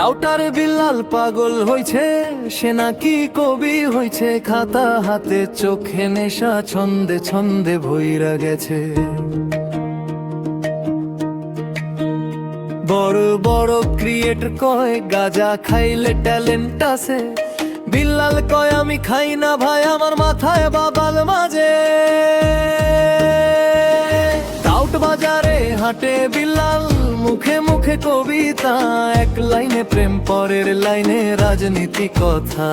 টাউটার বিল্লাল পাগল হইছে, সে নাকি কবি হইছে। খাতা হাতে চোখে নেশা, ছন্দে ছন্দে ভইরা গেছে। বড় বড় ক্রিয়েট কয় গাজা খাইলে ট্যালেন্ট আছে। বিল্লাল কয় আমি খাই না ভাই, আমার মাথায় বাবাল মাঝে। টাউট বাজারে হাঁটে বিল্লাল, মুখে মুখে কবিতা। এক লাইনে প্রেম, পরের লাইনে রাজনীতি কথা।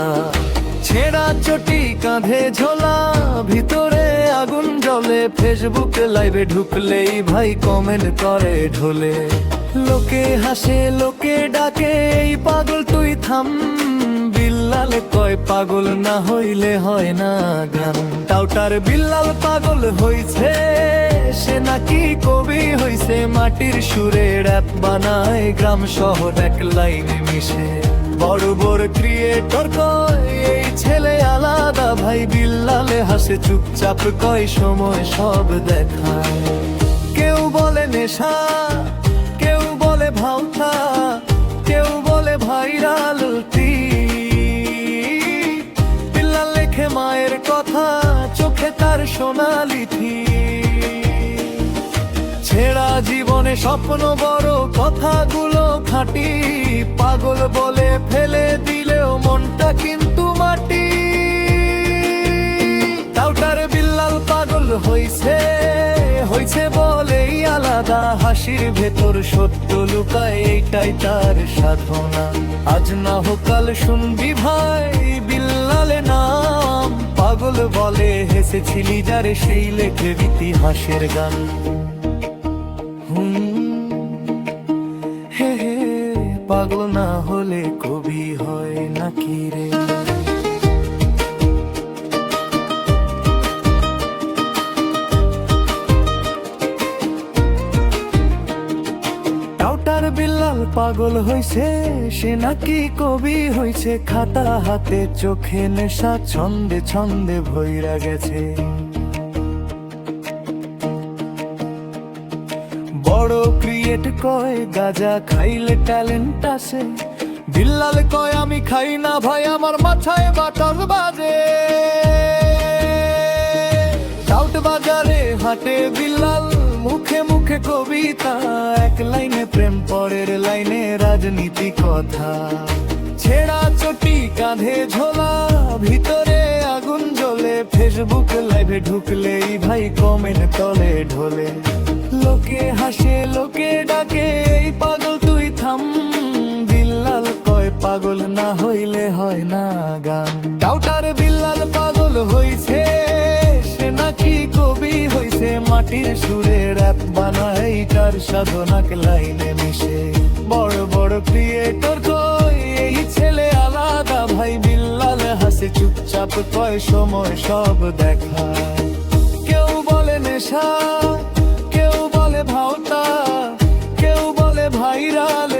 ছেঁড়া চটি কাঁধে ঝোলা, ভিতরে আগুন জ্বলে। ফেসবুকে লাইভে ঢুকলেই ভাই কমেন্ট করে ঢোলে। লোকে হাসে লোকে ডাকে, এই পাগল তুই থাম। বিল্লাল কয় পাগল না হইলে হয় না গান। টাউটার বিল্লাল পাগল হইছে, সে নাকি কবি হইছে। মাটির সুরে র‍্যাপ বানায়, গ্রাম শহর এক লাইনে মিশে। বড় বড় ক্রিয়েটর কয় এই ছেলে আলাদা ভাই। বিল্লালে হাসে চুপচাপ, কয় সময় সব দেখায়। কেউ বলে নেশা, কেউ বলে ভাওতা, কেউ বলে ভাইরাল। বিল্লাল লেখে মায়ের কথা, চোখে তার সোনালি থি। ছেঁড়া জীবনে স্বপ্ন বড়, কথাগুলো খাঁটি। পাগল বলে ফেলে দিলেও মনটা কিন্তু মাটি। টাউটার বিল্লাল পাগল হইছে, হইছে বলেই আলাদা। হাসির ভেতর সত্য লুকায়, এইটাই তার সাধনা। আজ না হোক কাল শুনবি ভাই বিল্লালে নাম। পাগল বলে হেসেছিলি যারে, সেই লেখে ইতিহাসের গান। হে হে, পাগল না হলে কবি হয় নাকি রে? টাউটার বিল্লাল পাগল হইছে, সে নাকি কবি হইছে। খাতা হাতে চোখে নেশা, ছন্দে ছন্দে ভইরা গেছে। বড় ক্রিয়েট কয় গাজা খাইলে ট্যালেন্ট আছে। বিল্লাল কয় আমি খাই না ভাই, আমার মাথায় বাটার বাজে। টাউট বাজারে হাঁটে বিল্লাল, মুখে মুখে কবিতা। এক লাইনে প্রেম, পরের লাইনে রাজনীতি কথা। ছেঁড়া চটি কাঁধে ঝোলা, ভিতরে আগুন জ্বলে। ফেসবুক লাইভে ঢুকলেই ভাই কমেন্ট তলে ঢোলে। লোকে হাসে লোকে ডাকে, এই পাগল তুই থাম। বিল্লাল কয় পাগল না হইলে হয় না গান। টাউটার বিল্লাল পাগল হইছে, সে নাকি কবি হইছে। মাটির সুরে র‍্যাপ বানায়, তার সাধনাক লাইনে মিশে। বড় বড় ক্রিয়েটর কয় এই ছেলে আলাদা ভাই। বিল্লাল হাসে চুপচাপ, কয় সময় সব দেখায়। কেউ বলে নেশা, কেউ বলে ভাওতা, কেউ বলে ভাইরাল।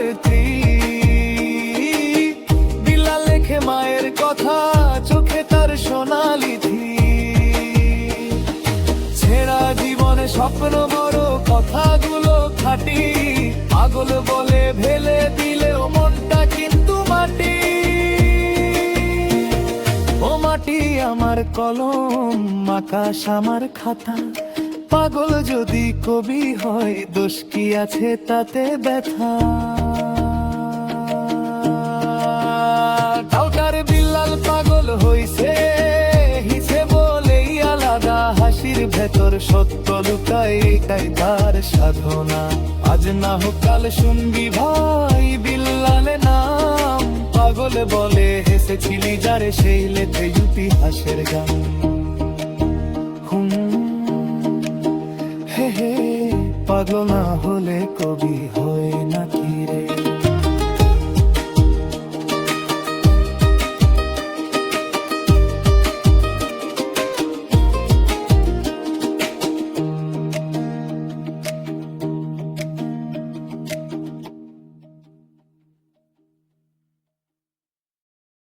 বিল্লাল লেখে মায়ের কথা, চোখে তার সোনালি থি। ছেঁড়া জীবনে স্বপ্ন বড়, কথাগুলো খাঁটি। পাগল বলে ফেলে দিলেও মনটা কিন্তু মাটি। ও মাটি আমার কলম, আকাশ আমার খাতা। পাগল যদি কবি হয়, দোষ কি আছে তাতে ব্যথা? টাউটার বিল্লাল পাগল হইছে, হিসে বলেই আলাদা। হাসির ভেতর সত্য লুকায়, এটাই তার সাধনা। আজ না হোক কাল শুনবি ভাই বিল্লালে নাম। পাগল বলে হেসেছিলি যারে, সেই লেখে ইতিহাসের গান। হে হে, পাগল না হলে কবি হয়।